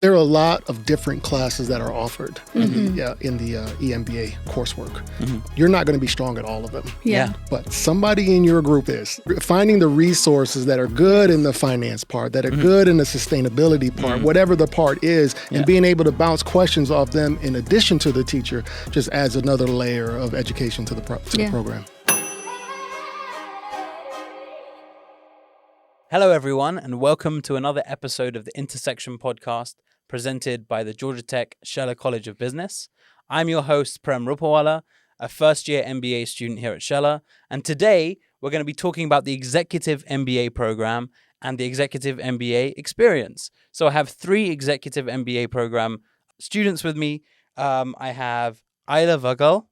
There are a lot of different classes that are offered in the EMBA coursework. You're not going to be strong at all of them. Yeah. But somebody in your group is. Finding the resources that are good in the finance part, that are good in the sustainability part, whatever the part is, and being able to bounce questions off them in addition to the teacher just adds another layer of education to the program. Hello, everyone, and welcome to another episode of the Intersection podcast presented by the Georgia Tech Scheller College of Business. I'm your host, Prem Rupawala, a first-year MBA student here at Scheller, and today we're going to be talking about the Executive MBA program and the Executive MBA experience. So I have 3 Executive MBA program students with me. I have Ayla Vagal,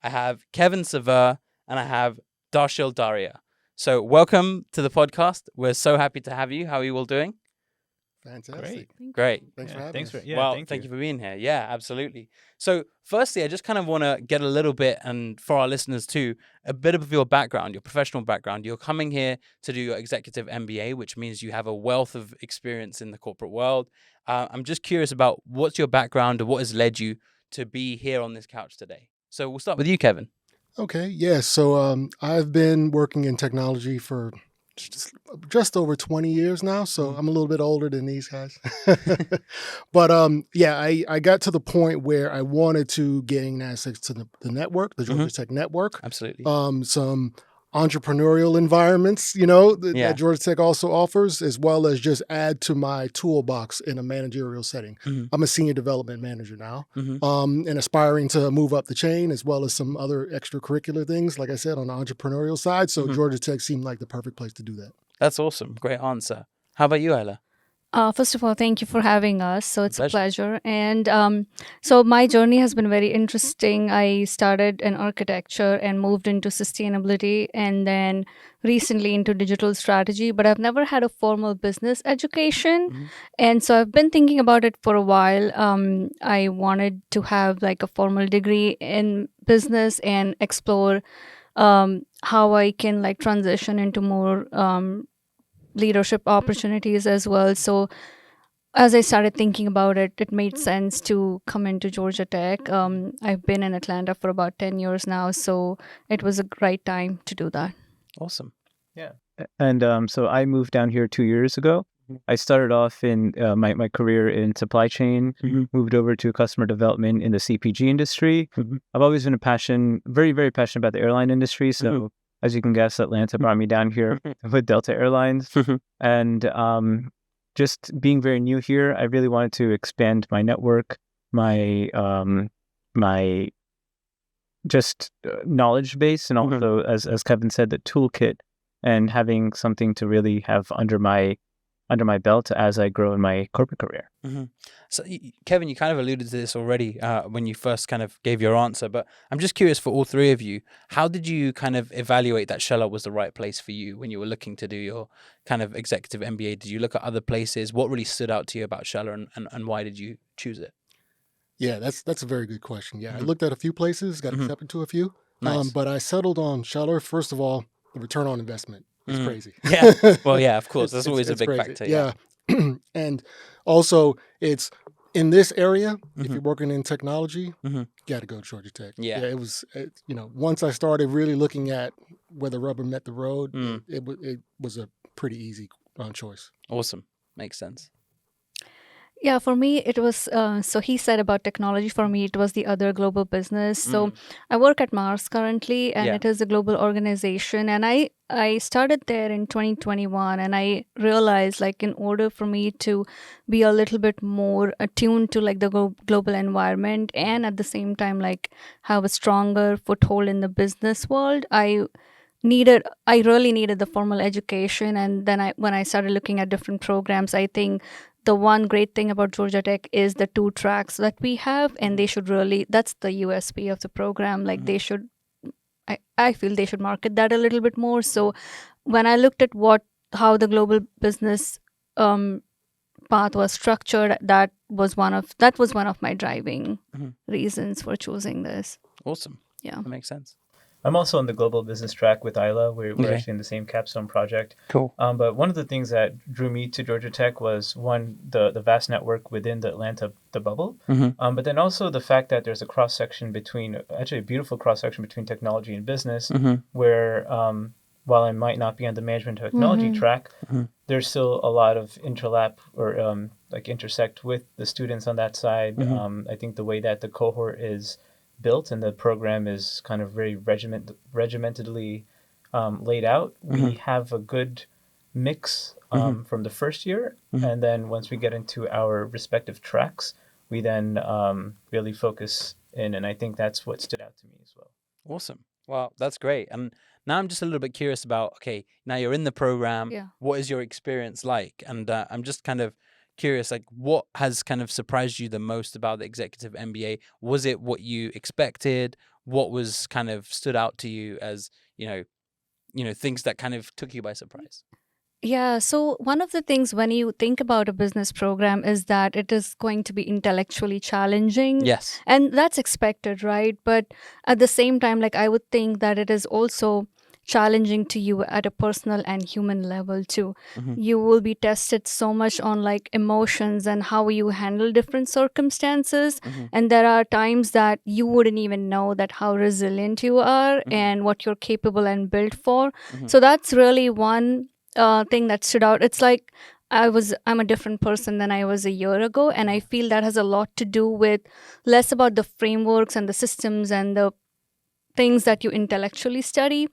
I have Kevin Seveur, and I have Darshil Dharia. So welcome to the podcast. We're so happy to have you. How are you all doing? Fantastic. Great. Thanks for having us. Thank you for being here. Yeah, absolutely. So firstly, I just kind of want to get a little bit, and for our listeners too, a bit of your background, your professional background. You're coming here to do your Executive MBA, which means you have a wealth of experience in the corporate world. I'm just curious about what's your background and what has led you to be here on this couch today. So we'll start with you, Kevin. Okay, yeah. So I've been working in technology for just over 20 years now. So I'm a little bit older than these guys. But I got to the point where I wanted to gain access to the network, the Georgia Tech network. Absolutely. Some entrepreneurial environments, that Georgia Tech also offers, as well as just add to my toolbox in a managerial setting. I'm a senior development manager now, and aspiring to move up the chain, as well as some other extracurricular things, like I said, on the entrepreneurial side. So Georgia Tech seemed like the perfect place to do that. That's awesome. Great answer. How about you, Ayla? First of all, thank you for having us. So it's a pleasure. And so my journey has been very interesting. I started in architecture and moved into sustainability and then recently into digital strategy, but I've never had a formal business education. And so I've been thinking about it for a while. I wanted to have like a formal degree in business and explore how I can like transition into more leadership opportunities as well. So as I started thinking about it, it made sense to come into Georgia Tech. I've been in Atlanta for about 10 years now, so it was a great time to do that. Awesome. Yeah. And so I moved down here 2 years ago. I started off in my career in supply chain, moved over to customer development in the CPG industry. I've always been very, very passionate about the airline industry. So as you can guess, Atlanta brought me down here with Delta Airlines. And just being very new here, I really wanted to expand my network, my just knowledge base, and also, as Kevin said, the toolkit, and having something to really have under my belt as I grow in my corporate career. So, Kevin, you kind of alluded to this already when you first kind of gave your answer, but I'm just curious for all 3 of you, how did you kind of evaluate that Scheller was the right place for you when you were looking to do your kind of executive MBA? Did you look at other places? What really stood out to you about Scheller, and why did you choose it? Yeah, that's a very good question. Yeah, I looked at a few places, got accepted to a few, Nice. but I settled on Scheller. First of all, the return on investment is crazy. Yeah. Well, yeah, of course. That's always a big crazy. factor. Yeah. And also, it's in this area, if you're working in technology, you got to go to Georgia Tech. Yeah. It was, once I started really looking at where the rubber met the road, it was a pretty easy choice. Awesome. Makes sense. Yeah, for me, it was, so he said about technology. For me, it was the other global business. So I work at Mars currently, and it is a global organization. And I started there in 2021, and I realized like in order for me to be a little bit more attuned to like the global environment and at the same time like have a stronger foothold in the business world, I really needed the formal education. And then when I started looking at different programs, I think the one great thing about Georgia Tech is the 2 tracks that we have, and they should really, that's the USP of the program. Like they should, I feel they should market that a little bit more. So when I looked at how the global business path was structured, that was one of my driving reasons for choosing this. Awesome. Yeah. That makes sense. I'm also on the global business track with Ayla. We're actually in the same capstone project. Cool. But one of the things that drew me to Georgia Tech was, one, the vast network within the Atlanta bubble, but then also the fact that there's a cross-section between, actually a beautiful cross-section between technology and business, where while I might not be on the management technology track, there's still a lot of interlap or like intersect with the students on that side. I think the way that the cohort is built and the program is kind of very regimentedly laid out, we have a good mix from the first year. And then once we get into our respective tracks, we then really focus in. And I think that's what stood out to me as well. Awesome. Well, that's great. And now I'm just a little bit curious about, okay, now you're in the program. Yeah. What is your experience like? And I'm just kind of curious, like, what has kind of surprised you the most about the Executive MBA? Was it what you expected? What was kind of stood out to you as, you know, things that kind of took you by surprise? Yeah, so one of the things when you think about a business program is that it is going to be intellectually challenging. Yes. And that's expected, right? But at the same time, like I would think that it is also challenging to you at a personal and human level too. You will be tested so much on like emotions and how you handle different circumstances. And there are times that you wouldn't even know that how resilient you are and what you're capable and built for. So that's really one thing that stood out. It's like I'm a different person than I was a year ago, and I feel that has a lot to do with less about the frameworks and the systems and the things that you intellectually study,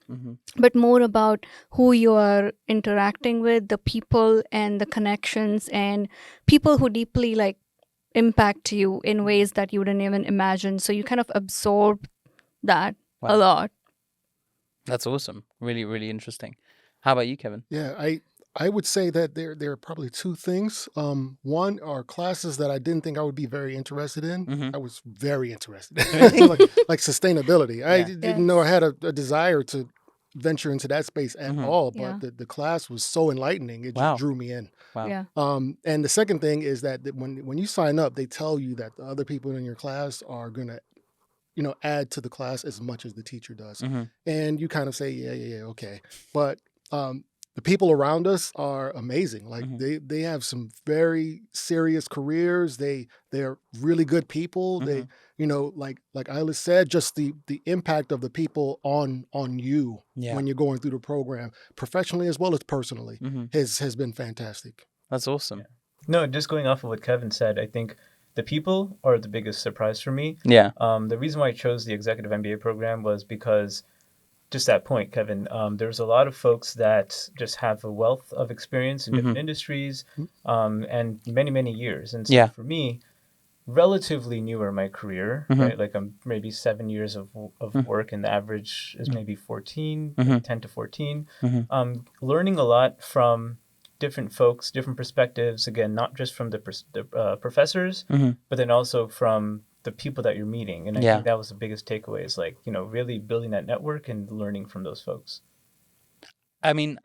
but more about who you are interacting with, the people and the connections, and people who deeply like impact you in ways that you wouldn't even imagine. So you kind of absorb that a lot. That's awesome. Really, really interesting. How about you, Kevin? Yeah, I would say that there are probably two things. One are classes that I didn't think I would be very interested in. I was very interested in, like sustainability. I didn't know I had a desire to venture into that space at all, but the class was so enlightening. It just drew me in. Wow. Yeah. And the second thing is that when you sign up, they tell you that the other people in your class are going to, you know, add to the class as much as the teacher does. And you kind of say, yeah, okay. But the people around us are amazing. Like they have some very serious careers. They're really good people. They, you know, like Ayla said, just the impact of the people on you when you're going through the program, professionally as well as personally, has been fantastic. That's awesome. Yeah. No, just going off of what Kevin said, I think the people are the biggest surprise for me. Yeah. The reason why I chose the Executive MBA program was because, just that point, Kevin, there's a lot of folks that just have a wealth of experience in different industries and many, many years. And so for me, relatively newer in my career, right? Like I'm maybe 7 years of work, and the average is maybe 14, 10 to 14. Learning a lot from different folks, different perspectives, again, not just from the professors, but then also from the people that you're meeting. And I think that was the biggest takeaway, is like, you know, really building that network and learning from those folks. I mean,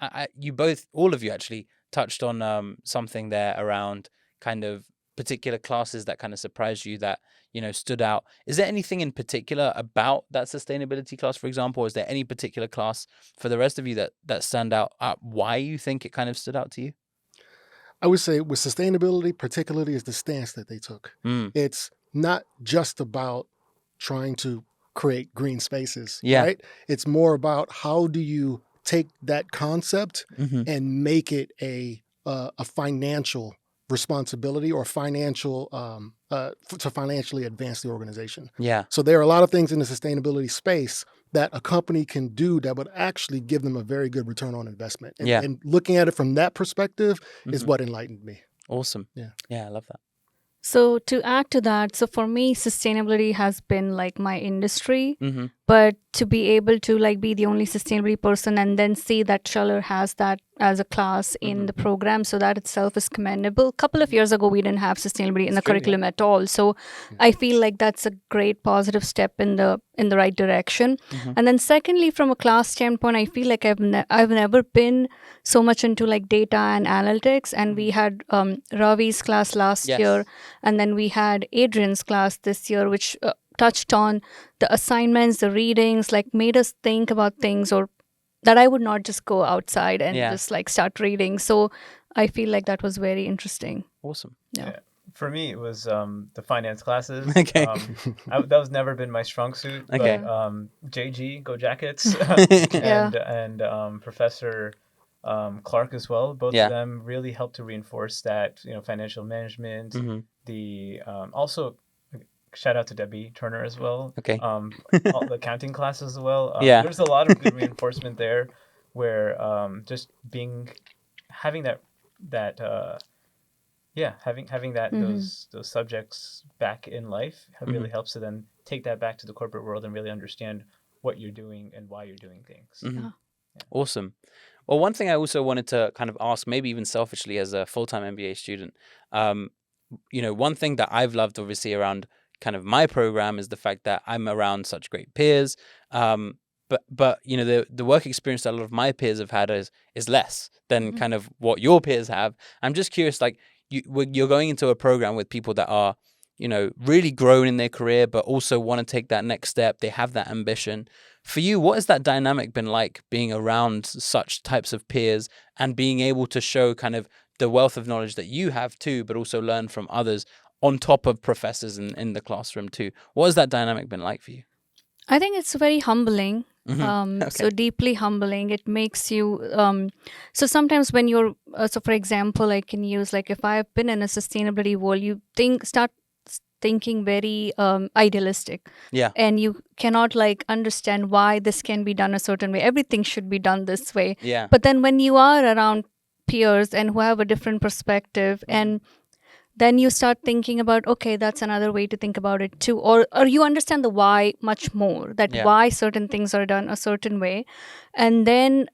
all of you actually touched on something there around kind of particular classes that kind of surprised you, that, you know, stood out. Is there anything in particular about that sustainability class, for example? Or is there any particular class for the rest of you that stand out? Why you think it kind of stood out to you? I would say with sustainability, particularly, is the stance that they took. It's not just about trying to create green spaces, right? It's more about how do you take that concept and make it a financial responsibility or financial to financially advance the organization. Yeah. So there are a lot of things in the sustainability space that a company can do that would actually give them a very good return on investment. And looking at it from that perspective is what enlightened me. Awesome. Yeah. Yeah, I love that. So to add to that, so for me, sustainability has been like my industry, but to be able to like be the only sustainability person and then see that Scheller has that as a class in the program, so that itself is commendable. A couple of years ago, we didn't have sustainability in the curriculum at all. So I feel like that's a great positive step in the right direction. And then secondly, from a class standpoint, I feel like I've never been so much into like data and analytics. And we had Ravi's class last year, and then we had Adrian's class this year, which touched on the assignments, the readings, like made us think about things, or that I would not just go outside and just like start reading. So I feel like that was very interesting. Awesome. Yeah. For me, it was the finance classes. Okay. That was never been my strong suit. Okay. But JG, Go Jackets, Yeah. and Professor Clark as well. Both Yeah. of them really helped to reinforce that, financial management. Mhm. The also shout out to Debbie Turner as well. Okay. All the accounting classes as well. Yeah. There's a lot of good reinforcement there, where just having that having that those subjects back in life really helps to then take that back to the corporate world and really understand what you're doing and why you're doing things. Mhm. Awesome. Well, one thing I also wanted to kind of ask, maybe even selfishly as a full-time MBA student, one thing that I've loved obviously around kind of my program is the fact that I'm around such great peers. But the work experience that a lot of my peers have had is less than kind of what your peers have. I'm just curious, like you're going into a program with people that are, really grown in their career, but also want to take that next step. They have that ambition. For you, what has that dynamic been like, being around such types of peers and being able to show kind of the wealth of knowledge that you have too, but also learn from others on top of professors in the classroom too? What has that dynamic been like for you? I think it's very humbling. Okay. So deeply humbling. It makes you so sometimes when you're so for example, I can use, like, if I've been in a sustainability world, you start thinking very idealistic. Yeah. And you cannot like understand why this can be done a certain way. Everything should be done this way. Yeah. But then when you are around peers and who have a different perspective, and then you start thinking about, okay, that's another way to think about it too. Or you understand the why much more, that why certain things are done a certain way. And then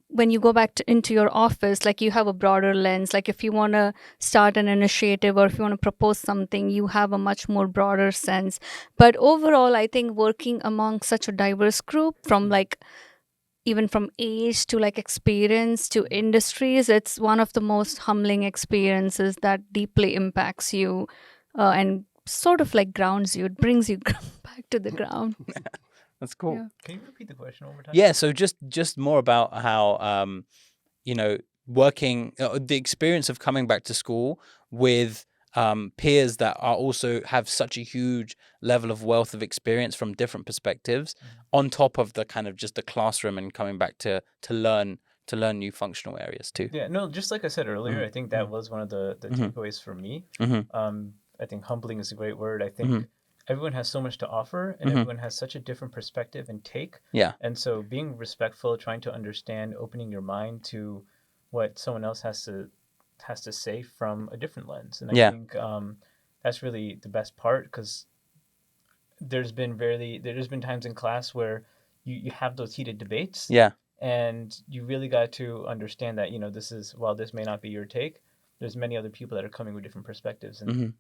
when you go back into your office, like, you have a broader lens. Like, if you want to start an initiative or if you want to propose something, you have a much more broader sense. But overall, I think working among such a diverse group, from like even from age to like experience to industries, it's one of the most humbling experiences that deeply impacts you and sort of like grounds you. It brings you back to the ground. That's cool. Yeah. Can you repeat the question one more time? Yeah, so just more about how working the experience of coming back to school with peers that are also have such a huge level of wealth of experience from different perspectives, on top of the kind of just the classroom, and coming back to learn new functional areas too. Yeah, no, just like I said earlier, I think that was one of the takeaways for me. I think humbling is a great word. I think everyone has so much to offer, and everyone has such a different perspective and take. Yeah. And so being respectful, trying to understand, opening your mind to what someone else has to say from a different lens. And I think that's really the best part, because there's been times in class where you have those heated debates. Yeah. And you really got to understand that, while this may not be your take, there's many other people that are coming with different perspectives. And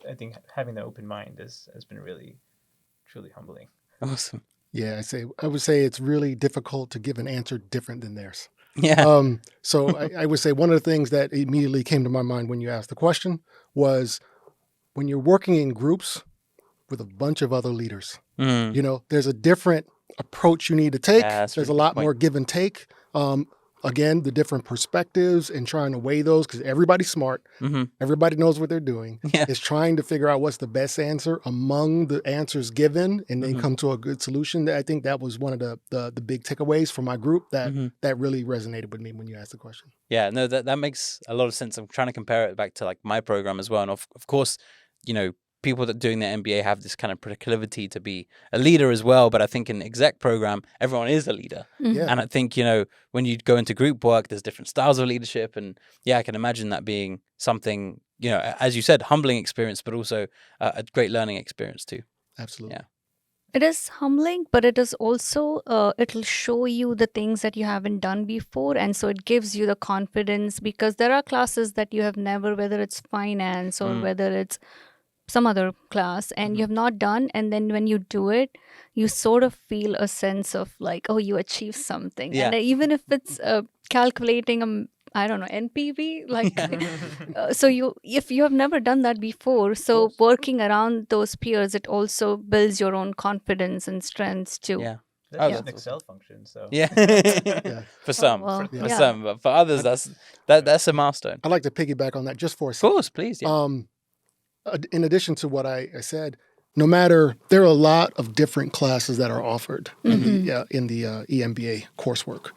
I think having that open mind has been really, truly humbling. Awesome. Yeah, I would say it's really difficult to give an answer different than theirs. Yeah. So I would say one of the things that immediately came to my mind when you asked the question was, when you're working in groups with a bunch of other leaders, there's a different approach you need to take. There's a lot more give and take. Again, the different perspectives and trying to weigh those, because everybody's smart. Everybody knows what they're doing. It's trying to figure out what's the best answer among the answers given, and then come to a good solution. I think that was one of the big takeaways for my group that really resonated with me when you asked the question. Yeah, no, that makes a lot of sense. I'm trying to compare it back to like my program as well. And of course, people that doing their MBA have this kind of proclivity to be a leader as well. But I think in the exec program, everyone is a leader. And I think, when you go into group work, there's different styles of leadership. And I can imagine that being something, as you said, humbling experience, but also a great learning experience too. Absolutely. Yeah. It is humbling, but it is also, it'll show you the things that you haven't done before. And so it gives you the confidence, because there are classes that you have never, whether it's finance or whether it's some other class, and you have not done. And then when you do it, you sort of feel a sense of like, oh, you achieved something. Yeah. And even if it's calculating I don't know, NPV, like so if you have never done that before, so working around those peers, it also builds your own confidence and strengths too. Yeah. That's an Excel function, so yeah. For some, well, for some, but for others, that's a milestone. I'd like to piggyback on that just for a Of second. course, please. Yeah. In addition to what I said, no matter, there are a lot of different classes that are offered in the EMBA coursework.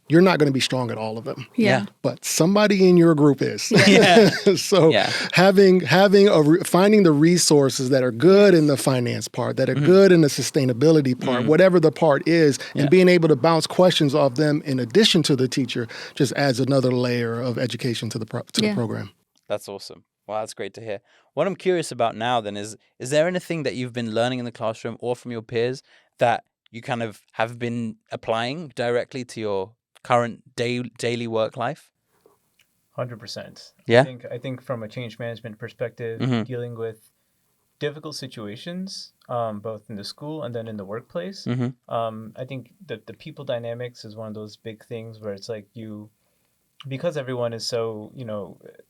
You're not going to be strong at all of them. Yeah. But somebody in your group is. Yeah. So finding the resources that are good in the finance part, that are good in the sustainability part, whatever the part is, and being able to bounce questions off them in addition to the teacher just adds another layer of education to the program. That's awesome. Well, that's great to hear. What I'm curious about now then is there anything that you've been learning in the classroom or from your peers that you kind of have been applying directly to your current daily work life? 100%. Yeah. I think from a change management perspective, dealing with difficult situations, both in the school and then in the workplace. I think that the people dynamics is one of those big things where it's like because everyone is so,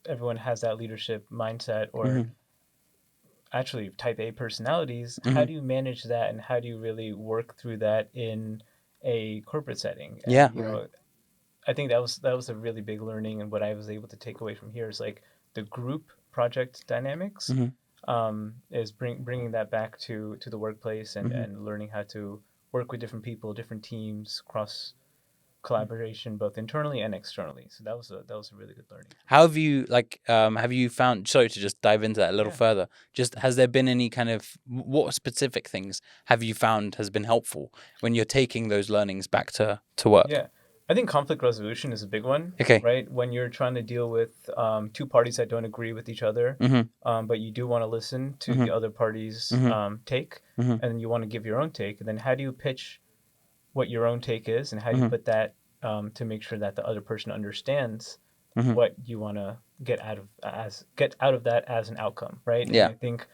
everyone has that leadership mindset or actually type A personalities, how do you manage that and how do you really work through that in a corporate setting? And, I think that was a really big learning, and what I was able to take away from here is like the group project dynamics is bringing that back to the workplace and learning how to work with different people, different teams, cross collaboration both internally and externally. So that was a really good learning. How have you have you found, sorry to just dive into that a little further, just has there been any kind of, what specific things have you found has been helpful when you're taking those learnings back to work? Yeah. I think conflict resolution is a big one, right? When you're trying to deal with two parties that don't agree with each other, but you do want to listen to the other party's take, and you want to give your own take, and then how do you pitch what your own take is, and how do you put that to make sure that the other person understands what you want to get out of that as an outcome, right? Yeah. And I think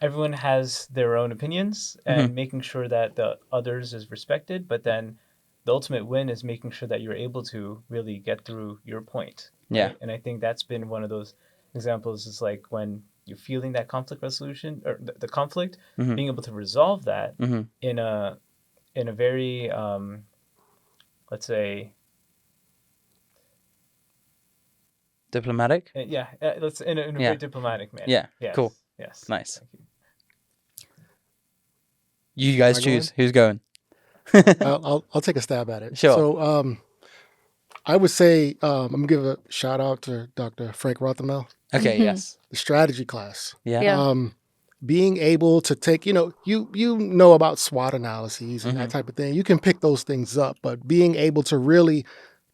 everyone has their own opinions, and making sure that the others is respected, but then the ultimate win is making sure that you're able to really get through your point. Right? Yeah. And I think that's been one of those examples, is like when you're feeling that conflict resolution or the conflict, being able to resolve that in a very, let's say, diplomatic? let's in a very diplomatic manner. Yeah. Yes. Cool. Yes. Nice. You guys choose who's going. I'll take a stab at it. Sure. So I would say I'm gonna give a shout out to Dr. Frank Rothamel. Okay. Yes. The strategy class. Yeah. Being able to take, you know about SWOT analyses and that type of thing. You can pick those things up, but being able to really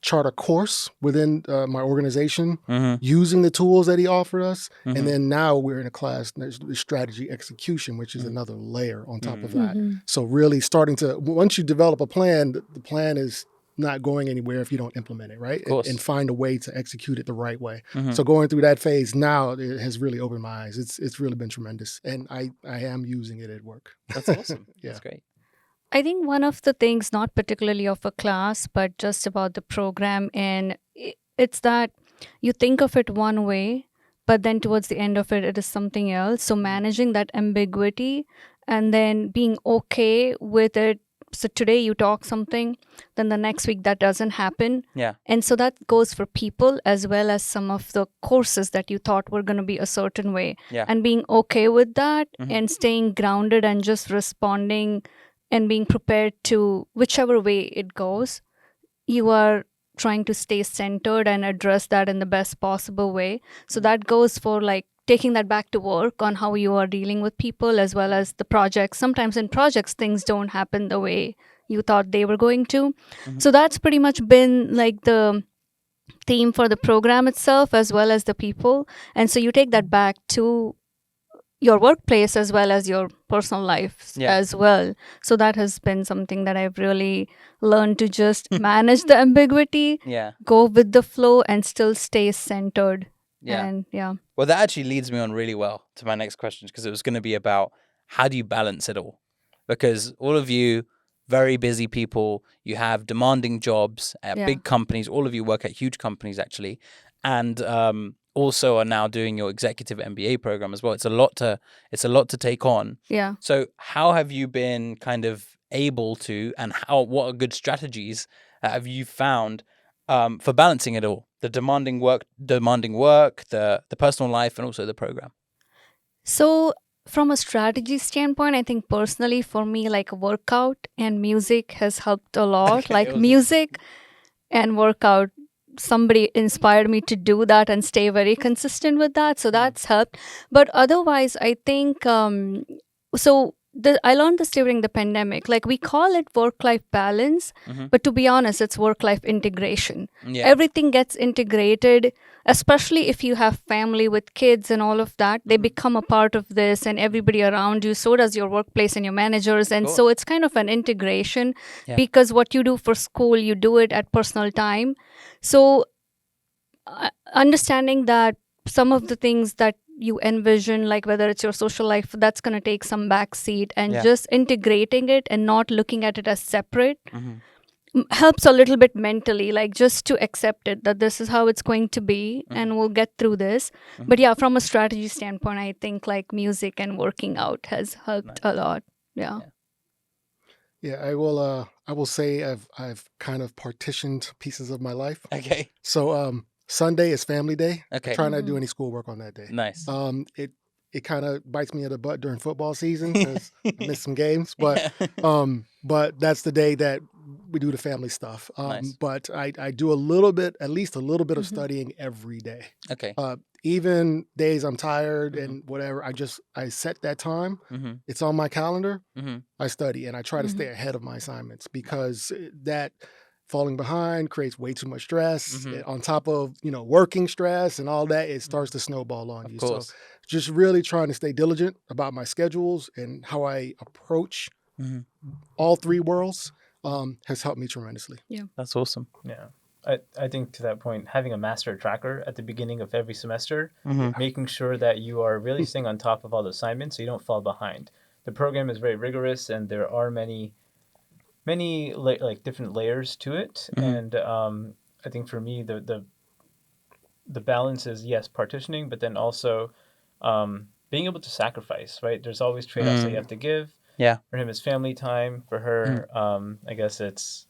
chart a course within my organization using the tools that he offered us. And then now we're in a class, there's strategy execution, which is another layer on top of that. So really starting to, once you develop a plan, the plan is not going anywhere if you don't implement it, right? And find a way to execute it the right way. So going through that phase now, it has really opened my eyes. It's really been tremendous. And I am using it at work. That's awesome. That's great. I think one of the things, not particularly of a class, but just about the program, and it's that you think of it one way, but then towards the end of it, it is something else. So managing that ambiguity and then being okay with it. So today you talk something, then the next week that doesn't happen. Yeah. And so that goes for people as well as some of the courses that you thought were going to be a certain way. Yeah. And being okay with that and staying grounded and just responding and being prepared to whichever way it goes, you are trying to stay centered and address that in the best possible way. So that goes for like taking that back to work on how you are dealing with people as well as the projects. Sometimes in projects, things don't happen the way you thought they were going to. So that's pretty much been like the theme for the program itself as well as the people. And so you take that back to your workplace as well as your personal life as well. So that has been something that I've really learned to just manage the ambiguity, go with the flow and still stay centered. And well, that actually leads me on really well to my next question, because it was going to be about how do you balance it all? Because all of you very busy people. You have demanding jobs at big companies. All of you work at huge companies, actually, and also are now doing your executive MBA program as well. It's a lot to take on. Yeah. So how have you been kind of able to, and what are good strategies have you found for balancing it all? The demanding work, the personal life, and also the program. So from a strategy standpoint, I think personally for me, like workout and music has helped a lot. Okay, like awesome. Music and workout, somebody inspired me to do that and stay very consistent with that. So that's helped. But otherwise, I think, I learned this during the pandemic. Like we call it work-life balance, but to be honest, it's work-life integration. Yeah. Everything gets integrated, especially if you have family with kids and all of that. They become a part of this, and everybody around you. So does your workplace and your managers. And so it's kind of an integration because what you do for school, you do it at personal time. So understanding that some of the things that you envision, like whether it's your social life, that's going to take some backseat, and just integrating it and not looking at it as separate helps a little bit mentally, like just to accept it, that this is how it's going to be and we'll get through this. But yeah, from a strategy standpoint, I think like music and working out has helped a lot. Yeah. I will say I've kind of partitioned pieces of my life. Okay. So Sunday is family day. Okay. I try not to do any schoolwork on that day. Nice. It kind of bites me in the butt during football season because I missed some games. But that's the day that we do the family stuff. Nice. But I do at least a little bit of studying every day. Okay. Even days I'm tired and whatever, I set that time. It's on my calendar. I study and I try to stay ahead of my assignments because that falling behind creates way too much stress. On top of, working stress and all that, it starts to snowball on you. So just really trying to stay diligent about my schedules and how I approach all three worlds has helped me tremendously. Yeah. That's awesome. Yeah. I think to that point, having a master tracker at the beginning of every semester, making sure that you are really staying on top of all the assignments so you don't fall behind. The program is very rigorous and there are many like different layers to it. And I think for me, the balance is, yes, partitioning, but then also being able to sacrifice, right? There's always trade-offs that you have to give. Yeah. For him, it's family time. For her, I guess it's,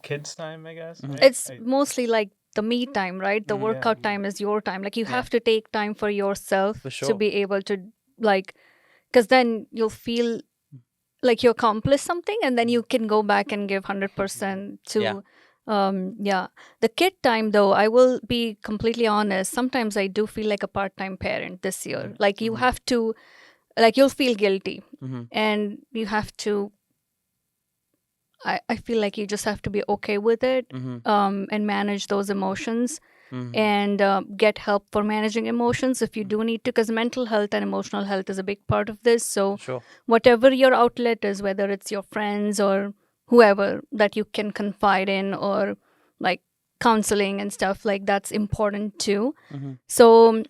kids time, I guess. Right? It's mostly like the me time, right? The workout time is your time. Like you have to take time for yourself to be able to because then you'll feel like you accomplished something and then you can go back and give 100% to the kid time. Though I will be completely honest, sometimes I do feel like a part-time parent this year. Like you have to, like you'll feel guilty and you have to, I feel like you just have to be okay with it and manage those emotions and get help for managing emotions if you do need to, because mental health and emotional health is a big part of this. So whatever your outlet is, whether it's your friends or whoever that you can confide in or like counseling and stuff, like that's important too. So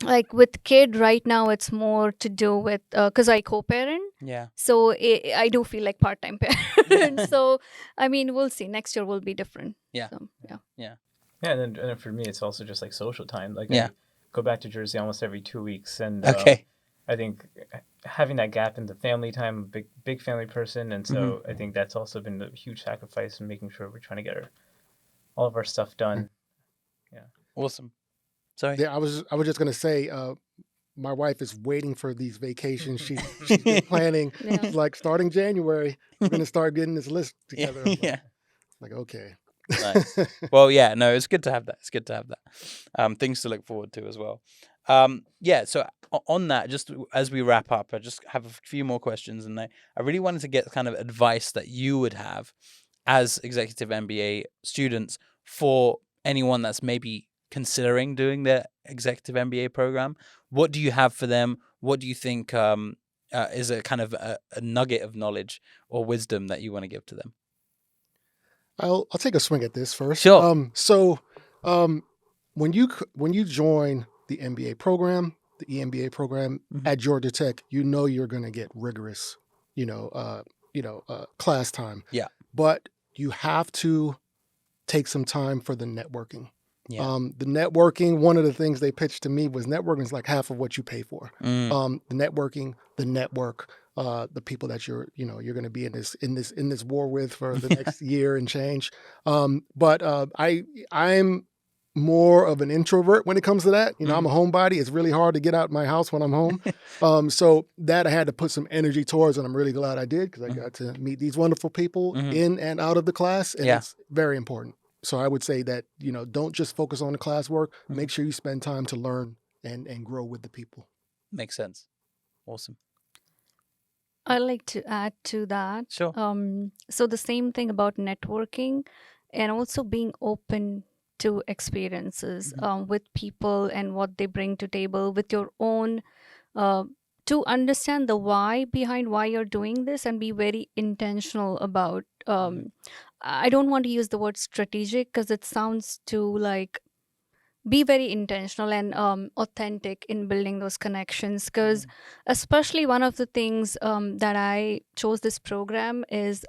like with kid right now, it's more to do with because I co-parent. Yeah. So I do feel like part-time parent. So I mean, we'll see. Next year will be different. Yeah. So, Yeah, and then for me, it's also just like social time. Like I go back to Jersey almost every 2 weeks, and I think having that gap in the family time, big family person, and so I think that's also been a huge sacrifice in making sure we're trying to get all of our stuff done. Yeah. Awesome. Sorry. Yeah, I was just gonna say, my wife is waiting for these vacations. She's been planning. Like starting January, we're gonna start getting this list together. Like okay. Nice. Well, yeah, no, it's good to have that. It's good to have that. Things to look forward to as well. So on that, just as we wrap up, I just have a few more questions, and I really wanted to get kind of advice that you would have as Executive MBA students for anyone that's maybe considering doing the Executive MBA program. What do you have for them? What do you think is a kind of a nugget of knowledge or wisdom that you want to give to them? I'll take a swing at this first. Sure. So when you join the MBA program, the EMBA program at Georgia Tech, you know you're going to get rigorous class time. Yeah. But you have to take some time for the networking. Yeah. The networking, one of the things they pitched to me was networking is like half of what you pay for. The networking, the network, the people that you're going to be in this war with for the next year and change. But I'm more of an introvert when it comes to that. I'm a homebody. It's really hard to get out of my house when I'm home. So that I had to put some energy towards, and I'm really glad I did, because I got to meet these wonderful people in and out of the class, and it's very important. So I would say that, don't just focus on the classwork. Make sure you spend time to learn and grow with the people. Makes sense. Awesome. I'd like to add to that. Sure. So the same thing about networking, and also being open to experiences with people and what they bring to table, with your own, to understand the why behind why you're doing this, and be very intentional about, I don't want to use the word strategic, because it sounds too like, be very intentional and authentic in building those connections. Because especially one of the things that I chose this program is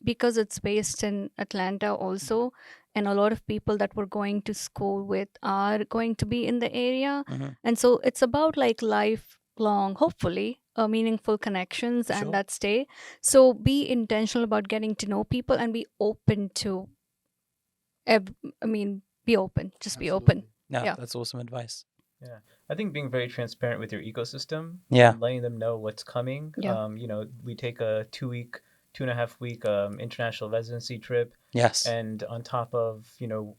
because it's based in Atlanta also, and a lot of people that we're going to school with are going to be in the area. And so it's about like lifelong, hopefully, meaningful connections and that stay. So be intentional about getting to know people, and be open to, be open. Just be open. Yeah, that's awesome advice. Yeah, I think being very transparent with your ecosystem, letting them know what's coming. We take a 2.5 week international residency trip. Yes. And on top of,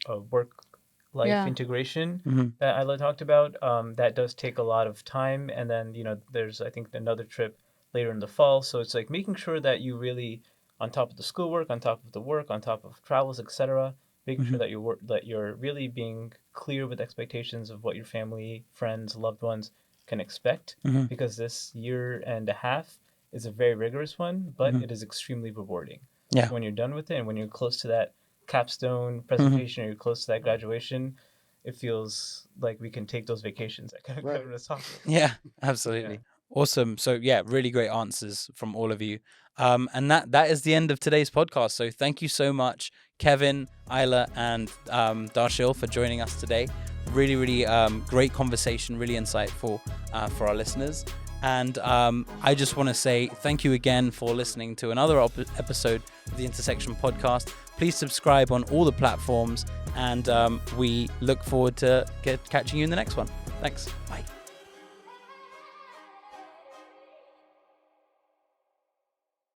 a work-life integration that Ayla talked about, that does take a lot of time. And then, there's, I think, another trip later in the fall. So it's like making sure that you really, on top of the schoolwork, on top of the work, on top of travels, etc., making sure that you're really being clear with expectations of what your family, friends, loved ones can expect, because this year and a half is a very rigorous one, but it is extremely rewarding. Yeah. So when you're done with it, and when you're close to that capstone presentation, or you're close to that graduation, it feels like we can take those vacations that Kevin was talking about. Yeah, absolutely. Awesome. So really great answers from all of you. And that is the end of today's podcast. So thank you so much, Kevin, Ayla, and Darshil, for joining us today. Really, really great conversation, really insightful for our listeners. And I just want to say thank you again for listening to another episode of the Intersection Podcast. Please subscribe on all the platforms, and we look forward to catching you in the next one. Thanks. Bye.